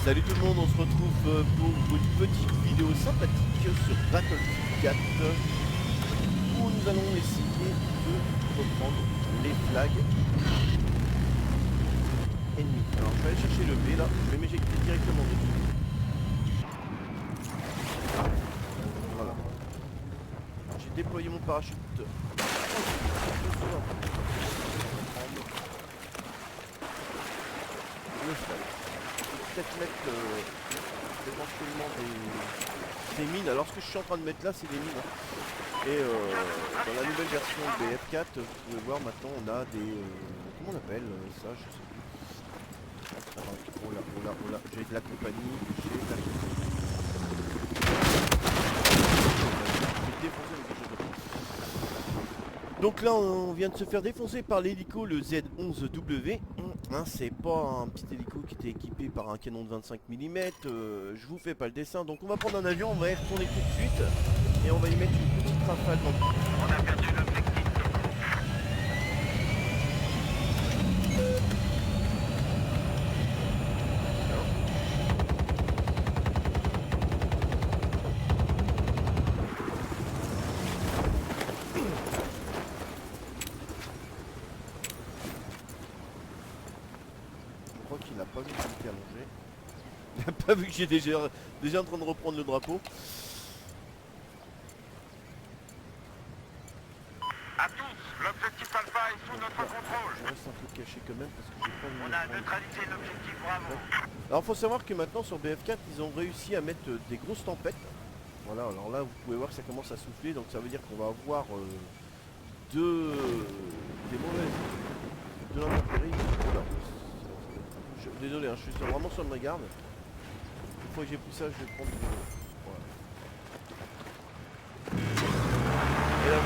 Salut tout le monde, on se retrouve pour une petite vidéo sympathique sur Battlefield 4 où nous allons essayer de reprendre les flags ennemis. Alors je vais aller chercher le B là, je vais m'éjecter directement dessus. Voilà. J'ai déployé mon parachute. Le flag. Peut-être mettre éventuellement des mines. Alors ce que je suis en train de mettre là c'est des mines hein. Et dans la nouvelle version BF4 vous pouvez voir maintenant on a des comment on appelle ça, je sais plus. Oh là, j'ai de la compagnie, Donc là on vient de se faire défoncer par l'hélico, le Z11W. Hein, c'est pas un petit hélico qui était équipé par un canon de 25 mm. Je vous fais pas le dessin. Donc on va prendre un avion, on va y retourner tout de suite. Et on va y mettre une petite rafale dans le... On a perdu l'objectif. Je crois qu'il n'a pas vu que j'étais allongé. Il n'a pas vu que j'étais déjà en train de reprendre le drapeau. À tous, l'objectif Alpha est sous notre contrôle. Je reste un peu caché quand même parce que j'ai pas envie On de a prendre. neutralisé l'objectif Bravo. Alors faut savoir que maintenant sur BF4 ils ont réussi à mettre des grosses tempêtes. Voilà, alors là vous pouvez voir que ça commence à souffler, donc ça veut dire qu'on va avoir des mauvaises, de l'intempérie. Désolé, hein, je suis vraiment sur ma garde. Une fois que j'ai pris ça, je vais prendre... Voilà. Et là,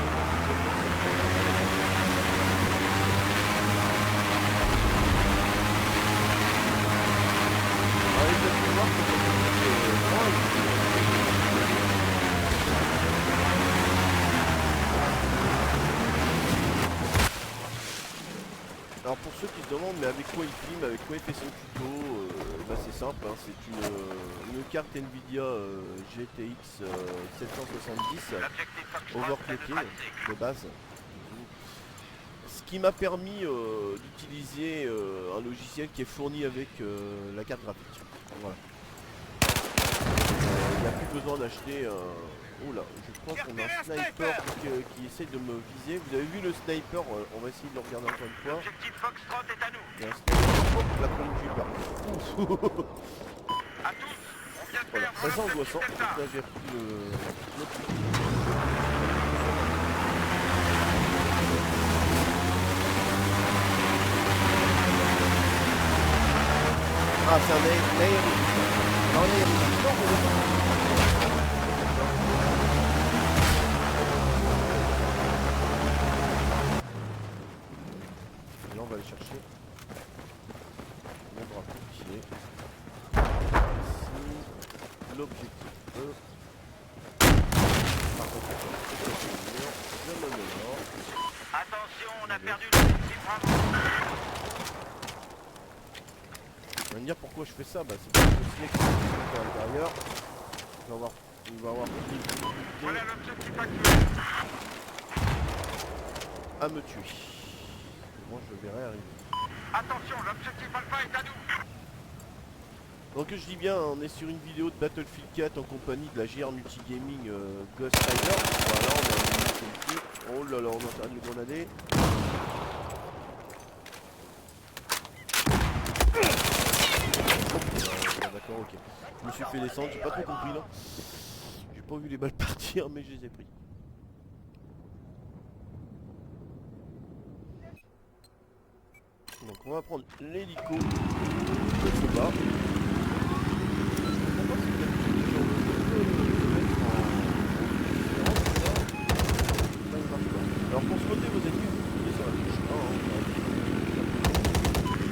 alors pour ceux qui se demandent mais avec quoi il filme, avec quoi il fait son tuto, bah c'est simple, hein, c'est une carte Nvidia GTX 770 overclockée de base. Ce qui m'a permis d'utiliser un logiciel qui est fourni avec la carte graphique. Voilà. Il n'y a plus besoin d'acheter oh là, je crois qu'on a un sniper qui essaie de me viser. Vous avez vu le sniper, on va essayer de le regarder encore une fois. L'objectif Foxtrot est à nous. Il y a un sniper, hop, la conduite par À tous, on vient de voilà, perdre ça c'est l'objectif angoissant. Delta. Donc là j'ai repris l'autre. Ah c'est un aérien. Non, un aérien. Non, on est pas. Et là on va aller chercher mon drapeau qui est ici. L'objectif E. Par contre, je me mets là. Attention, on a perdu l'objectif Bravo. Vous allez me dire pourquoi je fais ça, bah c'est parce que si l'explosion est à l'intérieur, il va avoir plus de difficulté Voilà l'objectif actuel. à me tuer. Moi je verrai arriver. Attention, l'objectif Alpha est à nous. Donc je dis bien, on est sur une vidéo de Battlefield 4 en compagnie de la GR Multigaming Ghost Rider. Voilà, on a un petit. Oh là là, on est en train de le grenader. D'accord, ok. Je me suis fait descendre, j'ai pas trop compris là. J'ai pas vu les balles partir, mais je les ai pris. Donc on va prendre l'hélico de ce bas. Alors pour ce côté vous êtes appuyez sur la touche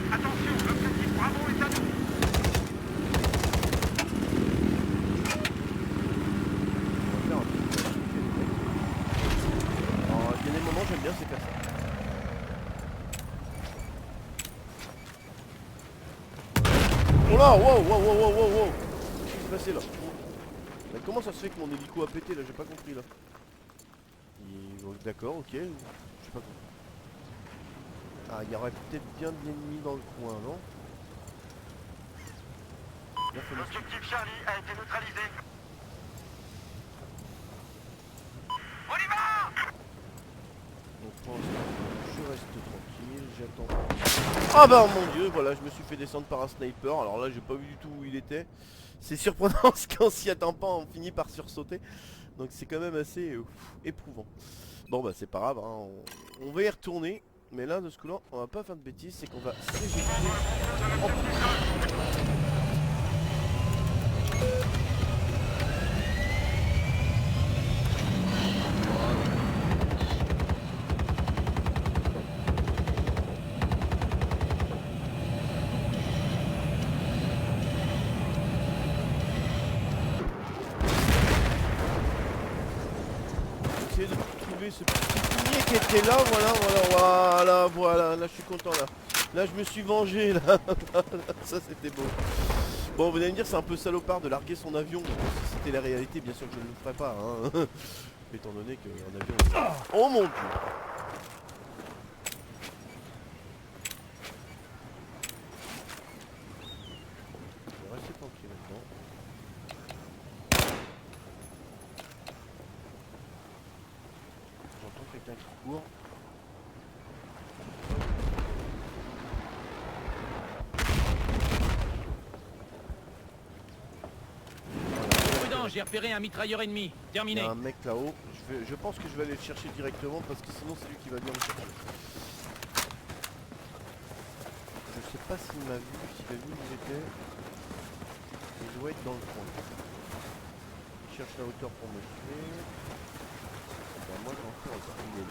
1. Attention, l'objectif Bravo est à nous. Alors il y a des moments j'aime bien c'est faire ça. Oh là Ah, wow, wow, wow, wow, wow, wow. Qu'est-ce qui s'est passé là? Mais comment ça se fait que mon hélico a pété là? J'ai pas compris là. D'accord, ok. J'ai pas compris. Ah, il y aurait peut-être bien de l'ennemi dans le coin, non? L'objectif Charlie a été neutralisé. On y va! Donc pour l'instant, je reste tranquille, j'attends. Ah bah mon dieu, voilà, je me suis fait descendre par un sniper. Alors là, j'ai pas vu du tout où il était. C'est surprenant parce qu'on s'y attend pas, on finit par sursauter. Donc c'est quand même assez éprouvant. Bon bah c'est pas grave, hein, on va y retourner. Mais là, de ce coup-là, on va pas faire de bêtises, c'est qu'on va s'éjecter en essayer de trouver ce petit fumier qui était là, voilà, là je suis content là. Là je me suis vengé là, ça c'était beau. Bon vous allez me dire c'est un peu salopard de larguer son avion, si c'était la réalité bien sûr que je ne le ferais pas, hein. Étant donné qu'un avion... Oh mon dieu! Je vais rester tranquille maintenant. J'entends quelqu'un qui court. Prudent, j'ai repéré un mitrailleur ennemi. Il y Terminé. a un mec là-haut. Je pense que je vais aller le chercher directement parce que sinon c'est lui qui va venir me chercher. Je sais pas s'il m'a vu, s'il a vu où j'étais. Il doit être dans le coin. Il cherche la hauteur pour me tuer. Ben moi j'en fais encore il est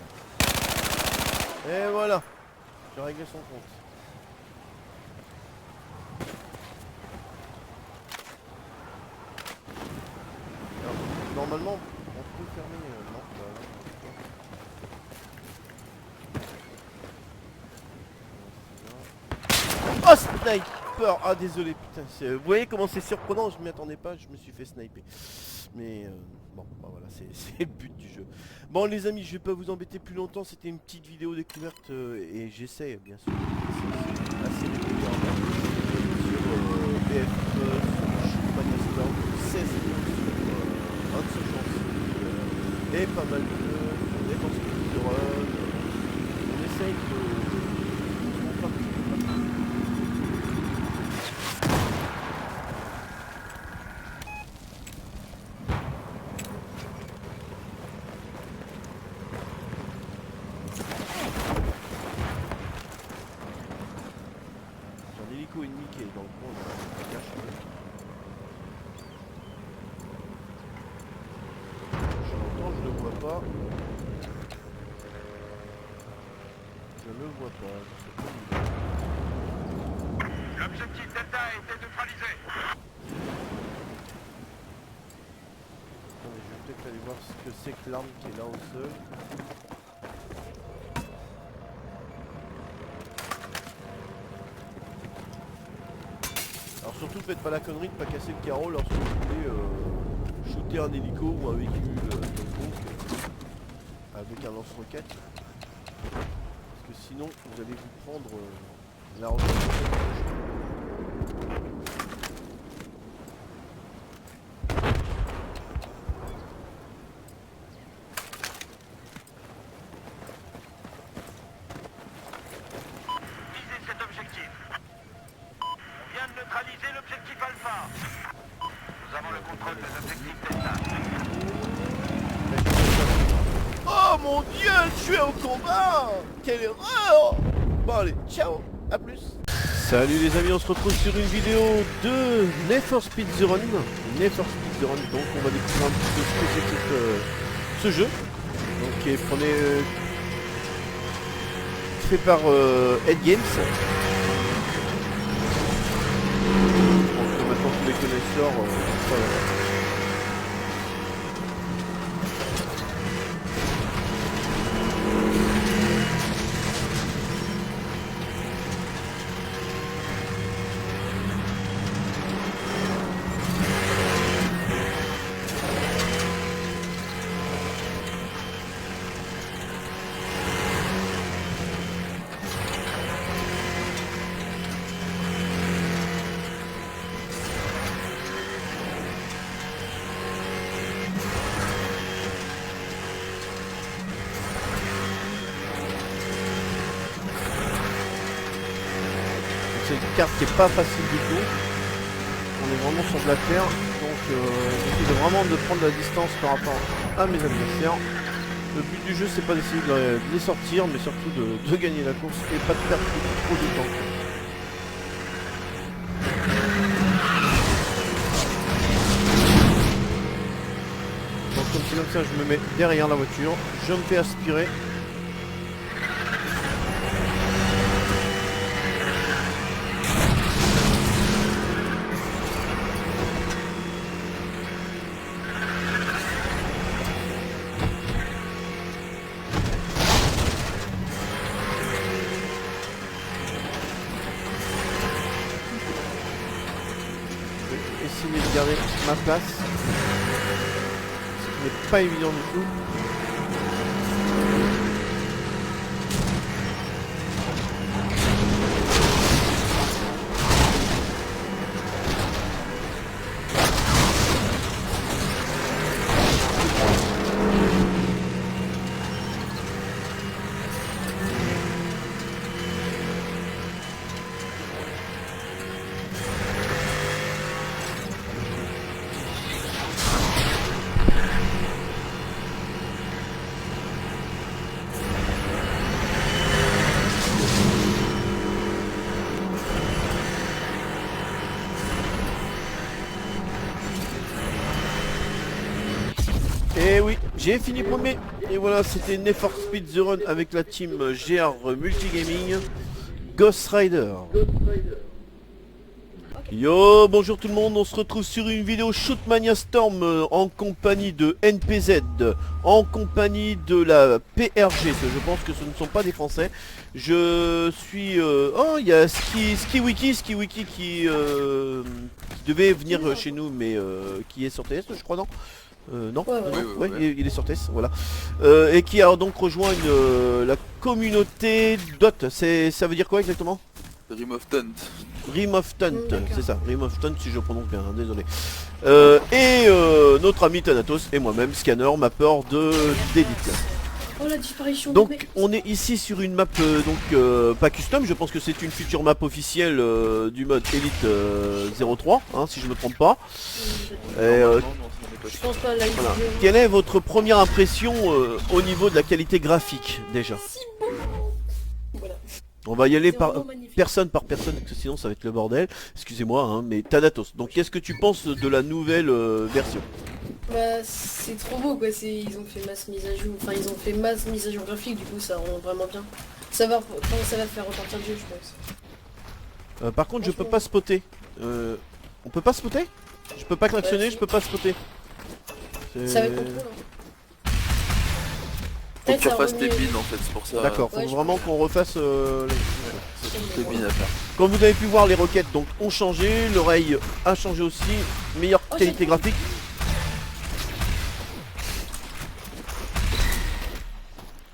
là. Et voilà. J'ai réglé son compte. Alors, normalement on peut fermer. Non, oh sniper! Ah désolé putain, vous voyez comment c'est surprenant, je m'y attendais pas, je me suis fait sniper. Mais bon, bah voilà, c'est le but du jeu. Bon les amis, je vais pas vous embêter plus longtemps, c'était une petite vidéo découverte et j'essaie bien sûr assez régulièrement sur BF, sur Shootmania 16 sur un de ce genre et pas mal de jeux, on est dans ce speedrun, on essaye de... ennemi qui est dans le coin, on cache. Je l'entends, je le vois pas. Je le vois pas, je sais pas où il est. L'objectif Delta a été neutralisé. Attendez, je vais peut-être aller voir ce que c'est que l'arme qui est là au sol. Alors surtout faites pas la connerie de pas casser le carreau lorsque vous voulez shooter un hélico ou un véhicule quelconque avec un lance-roquette. Parce que sinon vous allez vous prendre la roquette. Visez cet objectif. On vient de neutraliser l'objectif Alpha. Nous avons le contrôle des objectifs Delta. Oh mon dieu, tu es au combat! Quelle erreur! Bon allez, ciao, à plus! Salut les amis, on se retrouve sur une vidéo de Need for Speed The Run. Need for Speed The Run, donc on va découvrir un petit peu ce que c'est que ce jeu. Donc qui est fait par Head Games. Je pense que maintenant tous les connaisseurs voilà. carte qui est pas facile du tout. On est vraiment sur de la terre, donc j'essaie vraiment de prendre la distance par rapport à mes adversaires. Le but du jeu c'est pas d'essayer de les sortir, mais surtout de gagner la course et pas de perdre trop de temps. Donc comme c'est comme ça, je me mets derrière la voiture, je me fais aspirer. Essayer de garder ma place, ce qui n'est pas évident du tout. Et oui, j'ai fini premier. Et voilà, c'était Need for Speed The Run avec la team GR Multigaming Ghost Rider. Yo, bonjour tout le monde, on se retrouve sur une vidéo Shootmania Storm en compagnie de NPZ, en compagnie de la PRG, je pense que ce ne sont pas des Français. Je suis... Oh, il y a SkiWiki qui devait venir chez nous, mais qui est sur TS, je crois, non non, ouais, il est sur TS, voilà. Et qui a donc rejoint la communauté DOT, ça veut dire quoi exactement? Rim of Tunt. Rim of Tunt, c'est ça, Rim of Tunt si je prononce bien, hein, désolé. Et notre ami Thanatos et moi-même, Scanner, mappeur d'Elite. Oh la disparition. Donc on est ici sur une map pas custom, je pense que c'est une future map officielle du mode Elite 03, hein, si je me trompe pas. Je pense pas là. Voilà. Quelle est votre première impression au niveau de la qualité graphique déjà? Voilà. On va y aller par magnifique. personne, parce que sinon ça va être le bordel. Excusez-moi, hein, mais Thanatos. Donc qu'est-ce que tu penses de la nouvelle version? Bah c'est trop beau quoi, ils ont fait masse mise à jour, enfin ils ont fait masse mise à jour graphique, du coup ça rend vraiment bien. Ça va faire repartir le jeu je pense. Par contre je peux pas spotter. On peut pas spotter? Je peux pas klaxonner, si. je peux pas spotter. Ça va être contrôle hein. Faut que tu refasses tes bins en fait, c'est pour ça. D'accord, faut Ouais, vraiment qu'on refasse Tes bins à faire. Comme vous avez pu voir, les requêtes donc ont changé, l'oreille a changé aussi, meilleure qualité graphique.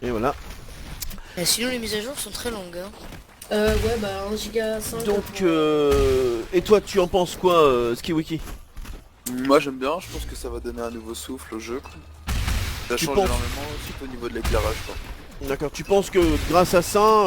Et voilà. Sinon les mises à jour sont très longues hein. Ouais bah 1 giga 5. Donc et toi tu en penses quoi SkiWiki? Moi j'aime bien, je pense que ça va donner un nouveau souffle au jeu. Ça Tu change penses énormément, surtout au niveau de l'éclairage quoi. D'accord, tu penses que grâce à ça,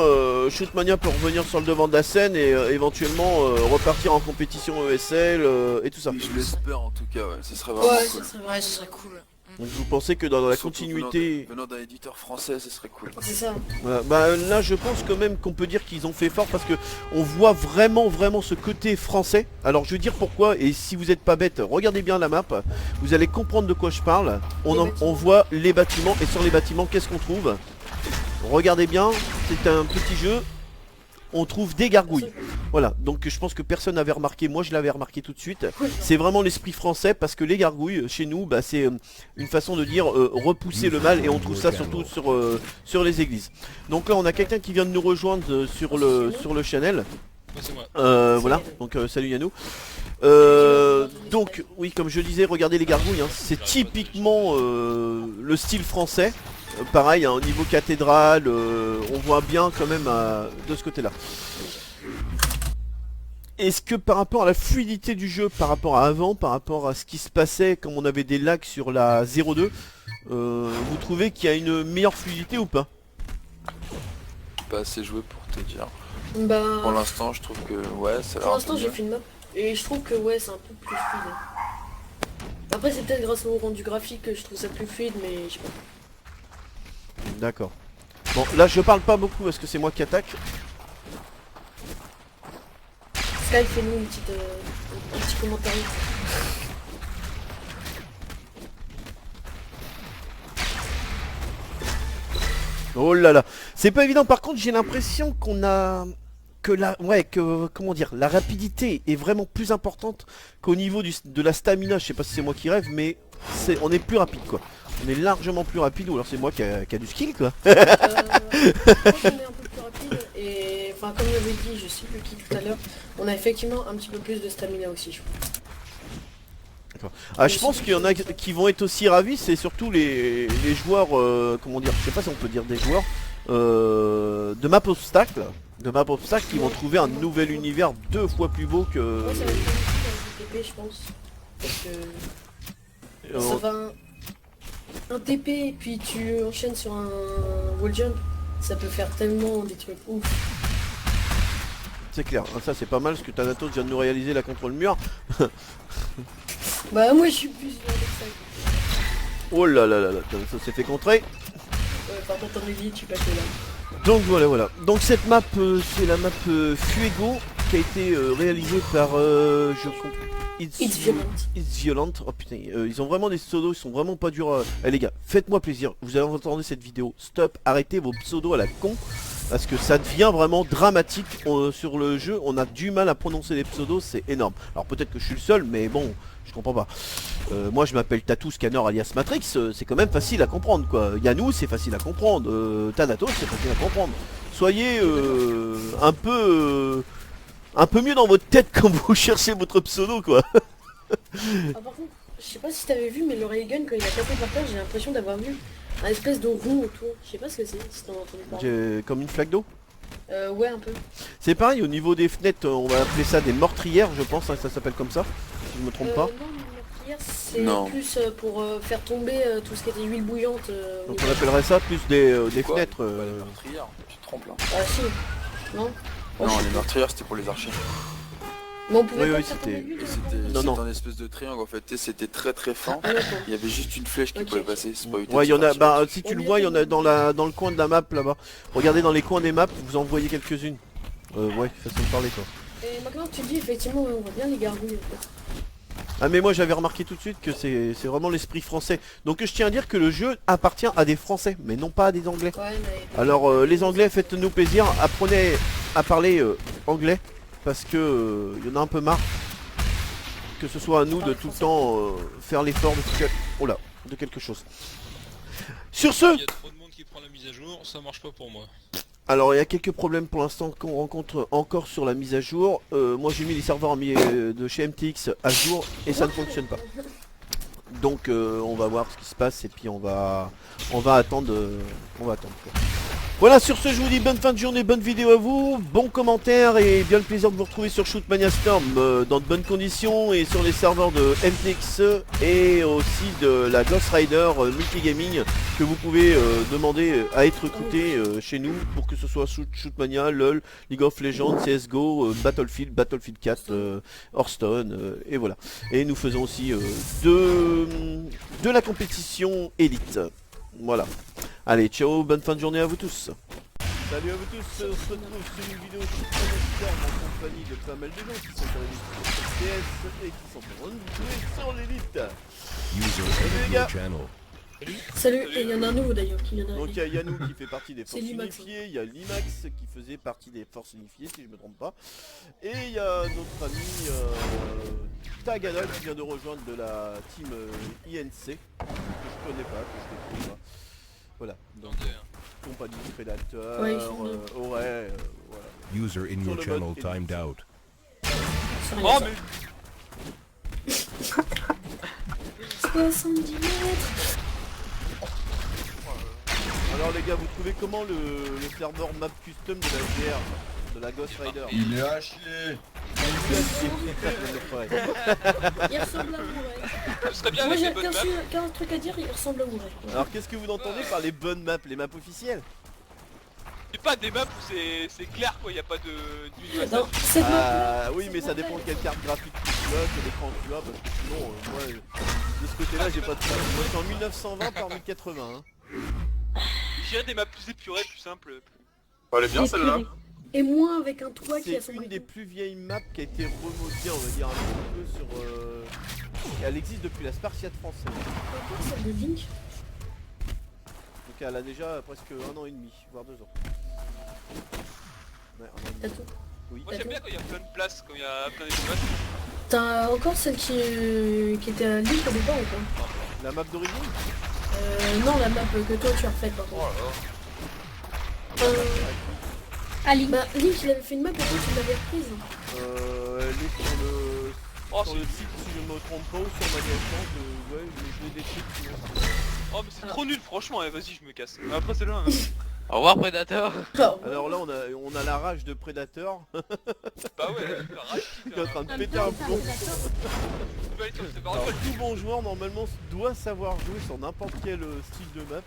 Shootmania peut revenir sur le devant de la scène et éventuellement repartir en compétition ESL et tout ça? Je l'espère en tout cas, ouais, ce serait vraiment Ouais, cool. Ouais ce serait cool. Donc vous pensez que dans la Surtout continuité... venant d'un éditeur français, ce serait cool. C'est ça. Voilà. Bah, là je pense quand même qu'on peut dire qu'ils ont fait fort parce que on voit vraiment ce côté français. Alors je vais dire pourquoi, et si vous n'êtes pas bête, regardez bien la map, vous allez comprendre de quoi je parle. On voit les bâtiments, et sur les bâtiments qu'est-ce qu'on trouve? Regardez bien, c'est un petit jeu. On trouve des gargouilles. Voilà, donc je pense que personne n'avait remarqué, moi je l'avais remarqué tout de suite. C'est vraiment l'esprit français parce que les gargouilles chez nous, bah, c'est une façon de dire repousser le mal, et on trouve ça surtout sur les églises. Donc là on a quelqu'un qui vient de nous rejoindre sur le channel. Voilà, donc salut Yannou. Donc oui, comme je disais, regardez les gargouilles, hein, c'est typiquement le style français. Pareil, hein, au niveau cathédrale, on voit bien quand même de ce côté là. Est-ce que par rapport à la fluidité du jeu, par rapport à avant, par rapport à ce qui se passait comme on avait des lags sur la 02, vous trouvez qu'il y a une meilleure fluidité ou pas? Pas assez joué pour te dire. Bah, Pour l'instant, je trouve que ouais, ça a pour l'air un l'instant peu j'ai mieux. fait une map et je trouve que ouais c'est un peu plus fluide. Après c'est peut-être grâce au rendu graphique que je trouve ça plus fluide mais je sais pas. D'accord. Bon, là je parle pas beaucoup parce que c'est moi qui attaque. Sky fait-nous une petite, un petit commentaire. Oh là là. C'est pas évident. Par contre, j'ai l'impression qu'on a... Que la... Ouais, que... Comment dire? La rapidité est vraiment plus importante qu'au niveau de la stamina. Je sais pas si c'est moi qui rêve, mais on est plus rapide, quoi. On est largement plus rapide, ou alors c'est moi qui a du skill, quoi. Je pense qu'on est un peu plus rapide et enfin comme j'avais dit, je sais plus qui tout à l'heure, on a effectivement un petit peu plus de stamina aussi je crois. Ah, je pense qu'il y en a qui vont être aussi ravis, c'est surtout les joueurs, comment dire, je sais pas si on peut dire des joueurs, de map obstacle. De map obstacle qui vont trouver un nouvel univers 2 fois plus beau que... Moi ça va être plus dans le TP je pense. Parce que ça va un TP puis tu enchaînes sur un wall jump, ça peut faire tellement des trucs ouf. C'est clair, ça c'est pas mal parce que Thanatos vient de nous réaliser là contre le mur. Bah moi je suis plus vers ça. Oh là là là là, ça s'est fait contrer. Par contre en élite je suis pas que là. Donc voilà. Donc cette map, c'est la map Fuego qui a été réalisée par It's Violent. It's Violent. Oh putain, ils ont vraiment des pseudos, ils sont vraiment pas durs à... Eh les gars, faites-moi plaisir, vous avez entendu cette vidéo, stop, arrêtez vos pseudos à la con. Parce que ça devient vraiment dramatique sur le jeu, on a du mal à prononcer les pseudos, c'est énorme. Alors peut-être que je suis le seul, mais bon, je comprends pas. Moi je m'appelle Tatou Scanner alias Matrix, c'est quand même facile à comprendre quoi. Yanou c'est facile à comprendre, Thanatos c'est facile à comprendre. Soyez un peu mieux dans votre tête quand vous cherchez votre pseudo quoi. Ah par contre, je sais pas si t'avais vu mais le Railgun quand il a tapé par terre j'ai l'impression d'avoir vu un espèce de rond autour. Je sais pas ce que c'est, si t'en as entendu parler. Comme une flaque d'eau. Ouais un peu. C'est pareil au niveau des fenêtres, on va appeler ça des meurtrières je pense, hein, ça s'appelle comme ça, si je me trompe pas. Non, les meurtrières c'est Non. plus pour faire tomber tout ce qui était huile bouillante. Donc on appellerait ça plus des Quoi fenêtres. Pas les meurtrières, tu te trompes là. Ah si. Non. Non, les meurtrières c'était pour les archers. Mais on pouvait Oui, pas oui, faire c'était- tomber l'huile. Et c'était Non, non. un espèce de triangle en fait, tu sais, c'était très fin. Ah d'accord. Il y avait juste une flèche qui Ok. pouvait passer, c'est pas Ouais, il y en a, bah si tu On le y vois, il y a en a dans le coin de la map là-bas. Regardez dans les coins des maps, vous en voyez quelques-unes. Ouais, façon de parler quoi. Et maintenant que tu le dis effectivement ouais, on voit bien les gargouilles en fait. Ah mais moi j'avais remarqué tout de suite que c'est vraiment l'esprit français. Donc je tiens à dire que le jeu appartient à des Français, mais non pas à des Anglais. Ouais mais... Alors les Anglais, faites-nous plaisir, apprenez à parler anglais, parce que y en a un peu marre que ce soit à nous de tout le temps faire l'effort de quelque chose. Sur ce, Il y a trop de monde qui prend la mise à jour, ça marche pas pour moi. alors il y a quelques problèmes pour l'instant qu'on rencontre encore sur la mise à jour. Moi j'ai mis les serveurs de chez MTX à jour et ça ne fonctionne pas. Donc on va voir ce qui se passe et puis on va attendre. Quoi. Voilà, sur ce je vous dis bonne fin de journée, bonne vidéo à vous, bon commentaire et bien le plaisir de vous retrouver sur Shootmania Storm dans de bonnes conditions et sur les serveurs de MTX et aussi de la Ghost Rider Multigaming que vous pouvez demander à être recruté chez nous pour que ce soit Shootmania, LOL, League of Legends, CSGO, Battlefield 4, Hearthstone et voilà. Et nous faisons aussi de la compétition élite. Voilà. Allez, ciao, bonne fin de journée à vous tous. Salut à vous tous, on se retrouve sur une vidéo en compagnie de pas mal de gens qui sont sur l'élite CS et qui sont en train de jouer sur l'élite. Salut les gars. Salut, et il y en a un nouveau d'ailleurs qui vient Donc d'arriver. il y a Yanou qui fait partie des forces C'est Limax, unifiées, il y a Limax qui faisait partie des forces unifiées si je me trompe pas. Et il y a notre ami Tagada qui vient de rejoindre de la team INC, que je connais pas, que je découvre pas. Voilà, Donc, compagnie de prédateurs, Ouais, ils sont deux. ouais, voilà. User in Sur your le channel mode timed out. C'est rien, Oh ça. mais 70 mètres. Alors les gars, vous trouvez comment le serveur map custom de la GR, de la Ghost Rider? Il est haché. Ouais. Il ressemble à Mouret. ce serait bien Moi avec j'ai les bonnes maps. qu'un truc à dire, il ressemble à Mouret. Alors qu'est-ce que vous entendez par les bonnes maps, les maps officielles? C'est pas des maps où c'est clair quoi, y a pas de... Non, cette map, Oui, mais ça dépend de quelle carte graphique tu as, quel écran tu as, parce que sinon, moi, de ce côté-là, j'ai pas de problème. Moi, c'est en 1920 par 1080. Hein. J'irais des maps plus épurées, plus simples. Elle est bien celle-là. et moins avec un toit qui a C'est son une des plus vieilles maps qui a été remodiée, on va dire, un petit peu sur... Et elle existe depuis la Spartiate française. Encore celle de Link. Donc elle a déjà presque 1 an et demi, voire 2 ans. Ouais, 1 an et T'as demi. tout. Oui. Moi j'aime bien quand il y a plein de places, quand il y a plein d'espaces. T'as encore celle qui était à Link au départ ou pas? La map d'origine? Non, la map que toi tu as refaite par contre. Ah, Link. Bah Link il avait fait une map et toi tu l'avais reprise. Elle est sur le... Oh, sur le site, si je me trompe pas, ou sur ma licence, ouais, je l'ai détruit. oh mais c'est trop nul franchement, vas-y je me casse. Après c'est là. Au revoir, Predator. Alors là, on a la rage de Predator Bah ouais, qui est en train de péter un plomb. c'est pas Alors, grave. tout bon joueur normalement doit savoir jouer sur n'importe quel style de map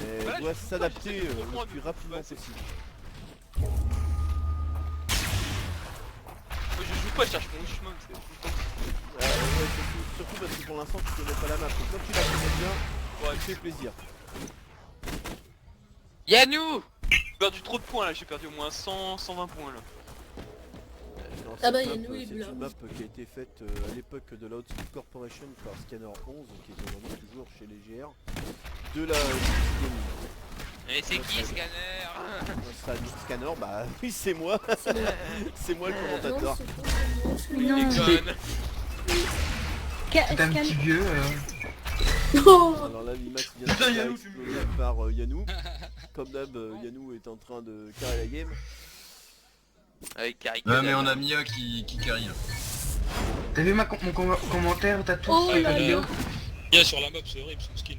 et Voilà, doit je joue s'adapter pas, j'essaie de le comprendre, plus mais rapidement ouais, c'est- possible. Moi, je joue pas, je cherche mon chemin, c'est tout le temps. Ouais, surtout parce que pour l'instant tu connais pas la map. Donc, quand tu la connais bien, Ouais, tu fais plaisir. Yannou. j'ai perdu trop de points là, j'ai perdu au moins 100, 120 points là. Non, Ah bah, cette il y a map, nous, c'est là. une map qui a été faite à l'époque de la Outspeed Corporation par Scanner 11 qui est aujourd'hui toujours chez les GR de la Et c'est qui, Scanner? Scanner, bah oui c'est moi. C'est moi le commentateur. Non. Déconne. Scan- vieux. Non. Alors là l'image vient de se faire exploser par Yannou. Comme d'hab Yannou est en train de carrer la game. Avec Carrie. Ouais, mais on a Mia qui carry là. T'as vu mon commentaire, t'as tout Oh sur là la vidéo. là. Il y a sur la map, c'est horrible son skin.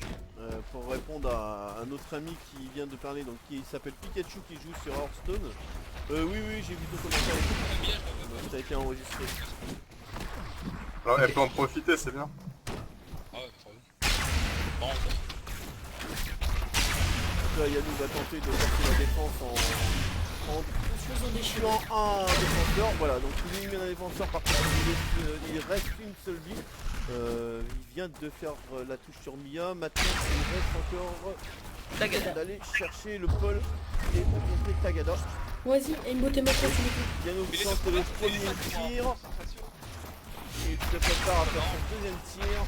Pour répondre à un autre ami qui vient de parler, donc qui s'appelle Pikachu qui joue sur Hearthstone. Oui j'ai vu ton commentaire. Ça a été enregistré. Alors elle peut en profiter, c'est bien. Ah ouais, bon. Donc là Yannou va tenter de sortir la défense en tuant un défenseur. Voilà, donc il élimine un défenseur, par contre il reste une seule vie. Il vient de faire la touche sur Mia, maintenant il reste encore d'aller chercher le pôle et de montrer Tagada. Vas-y, et une beauté maintenant tu Yannou tente le premier tir, il se prépare à faire son deuxième tir,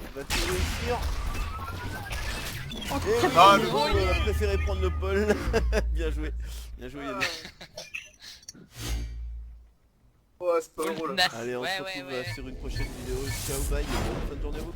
il va tirer réussir. Et oui, Yannou a préféré prendre le pôle. Bien joué Yannou. Ouais, c'est pas drôle. Allez, on se retrouve sur une prochaine vidéo. Ciao, bye, bonne fin de journée à vous.